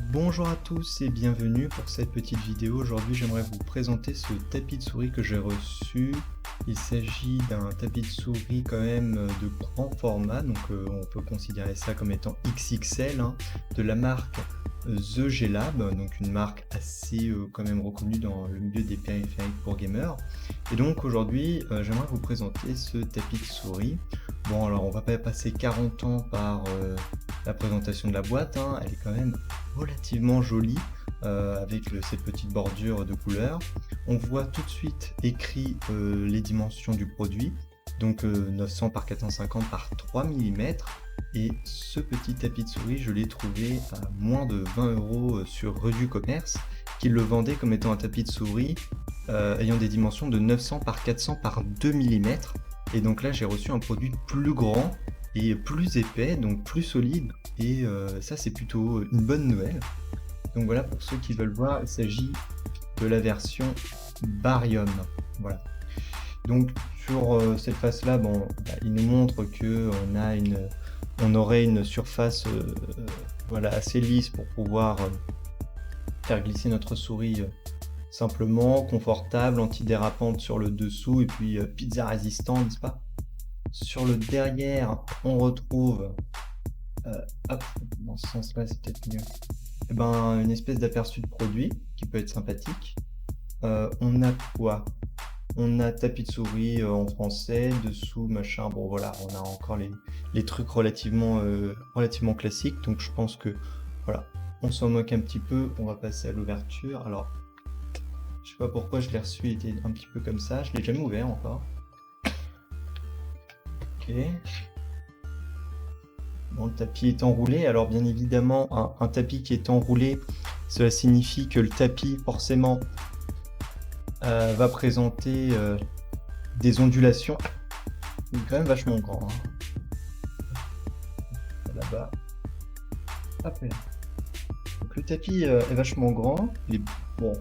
Bonjour à tous et bienvenue pour cette petite vidéo. Aujourd'hui, j'aimerais vous présenter ce tapis de souris que j'ai reçu. Il s'agit d'un tapis de souris quand même de grand format, donc on peut considérer ça comme étant XXL, hein, de la marque The G-Lab, donc une marque assez quand même reconnue dans le milieu des périphériques pour gamers. Et donc aujourd'hui, j'aimerais vous présenter ce tapis de souris. Bon, alors on va pas passer 40 ans par la présentation de la boîte, hein. Elle est quand même relativement jolie avec ces petites bordures de couleurs. On voit tout de suite écrit les dimensions du produit, donc 900 par 450 par 3 mm. Et ce petit tapis de souris, je l'ai trouvé à moins de 20 € sur Rue du Commerce, qui le vendait comme étant un tapis de souris ayant des dimensions de 900 par 400 par 2 mm. Et donc là, j'ai reçu un produit plus grand et plus épais, donc plus solide. Et ça, c'est plutôt une bonne nouvelle. Donc voilà, pour ceux qui veulent voir, il s'agit de la version Barium. Voilà. Donc sur cette face-là, bon, il nous montre que on aurait une surface voilà, assez lisse pour pouvoir faire glisser notre souris simplement, confortable, antidérapante sur le dessous, et puis pizza résistant, n'est-ce pas? Sur le derrière, on retrouve, hop, dans ce sens-là, c'est peut-être mieux, eh ben, une espèce d'aperçu de produit qui peut être sympathique. On a quoi? On a tapis de souris en français, dessous, machin. Bon, voilà, on a encore les trucs relativement classiques. Donc, je pense que, voilà, on s'en moque un petit peu. On va passer à l'ouverture. Alors, je sais pas pourquoi je l'ai reçu, il était un petit peu comme ça. Je l'ai jamais ouvert encore. Ok. Bon, le tapis est enroulé. Alors, bien évidemment, un tapis qui est enroulé, cela signifie que le tapis, forcément, va présenter des ondulations. Il est quand même vachement grand, hein. Là-bas. Hop là. Donc le tapis est vachement grand. Il est bon,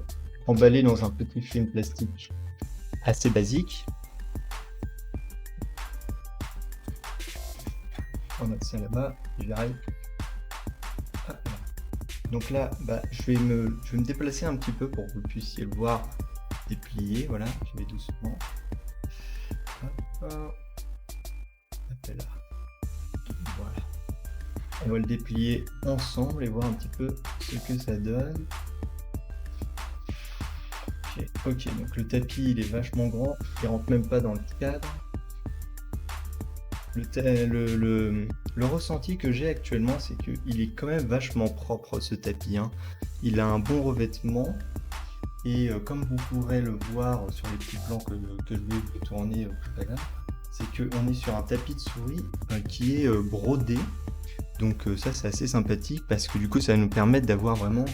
emballé dans un petit film plastique assez basique. On a ça là-bas. Je verrai. Hop là. Donc là, je vais me déplacer un petit peu pour que vous puissiez le voir déplier. Voilà, je vais doucement. Hop là. Voilà. On va le déplier ensemble et voir un petit peu ce que ça donne. Ok, donc le tapis il est vachement grand, il rentre même pas dans le cadre. Le ressenti que j'ai actuellement, c'est qu'il est quand même vachement propre ce tapis, hein. Il a un bon revêtement et comme vous pourrez le voir sur les petits plans que je vais vous tourner tout à l'heure, c'est qu'on est sur un tapis de souris qui est brodé. Donc ça c'est assez sympathique parce que du coup ça va nous permettre d'avoir vraiment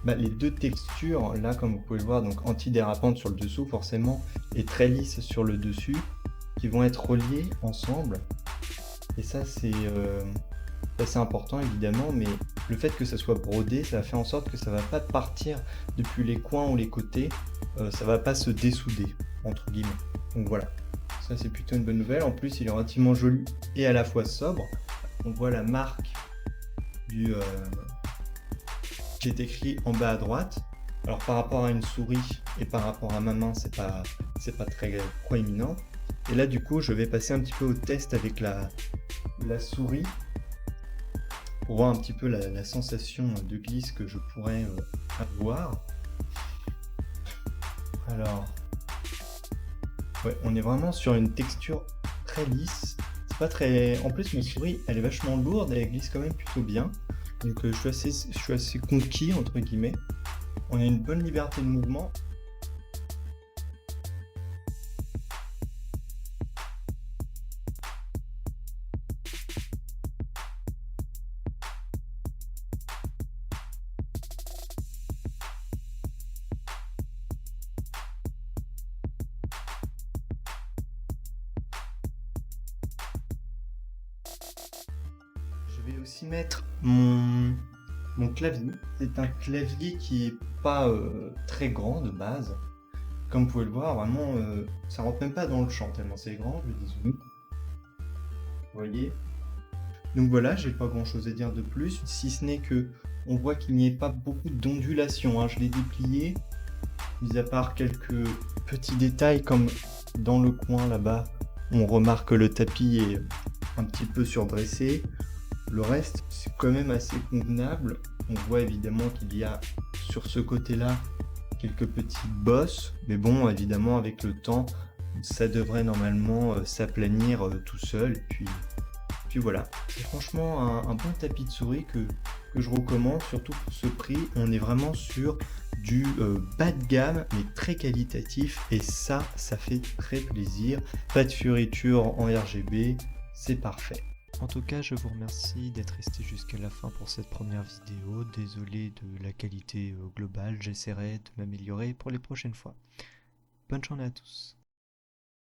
les deux textures là, comme vous pouvez le voir, donc antidérapante sur le dessous forcément et très lisse sur le dessus, qui vont être reliées ensemble. Et ça c'est assez important évidemment, mais le fait que ça soit brodé, ça fait en sorte que ça va pas partir depuis les coins ou les côtés, ça va pas se dessouder entre guillemets. Donc voilà, ça c'est plutôt une bonne nouvelle. En plus il est relativement joli et à la fois sobre. On voit la marque qui est écrit en bas à droite. Alors par rapport à une souris et par rapport à ma main, c'est pas très proéminent. Et là du coup je vais passer un petit peu au test avec la souris pour voir un petit peu la sensation de glisse que je pourrais avoir. Alors ouais, on est vraiment sur une texture très lisse. Pas très... En plus, ma souris, elle est vachement lourde et elle glisse quand même plutôt bien. Donc je suis assez conquis, entre guillemets. On a une bonne liberté de mouvement. Je vais aussi mettre mon clavier. C'est un clavier qui est pas très grand de base. Comme vous pouvez le voir, vraiment, ça rentre même pas dans le champ tellement c'est grand. Je vais dézoomer. Vous voyez, Donc voilà, j'ai pas grand chose à dire de plus, si ce n'est que on voit qu'il n'y ait pas beaucoup d'ondulation, hein. Je l'ai déplié, mis à part quelques petits détails comme dans le coin là-bas, on remarque que le tapis est un petit peu surdressé. Le reste, c'est quand même assez convenable. On voit évidemment qu'il y a sur ce côté-là quelques petites bosses, mais bon, évidemment, avec le temps, ça devrait normalement s'aplanir tout seul. Puis voilà, c'est franchement un bon tapis de souris que je recommande, surtout pour ce prix. On est vraiment sur du bas de gamme, mais très qualitatif, et ça fait très plaisir. Pas de fioritures en RGB, c'est parfait. En tout cas, je vous remercie d'être resté jusqu'à la fin pour cette première vidéo. Désolé de la qualité globale, j'essaierai de m'améliorer pour les prochaines fois. Bonne journée à tous.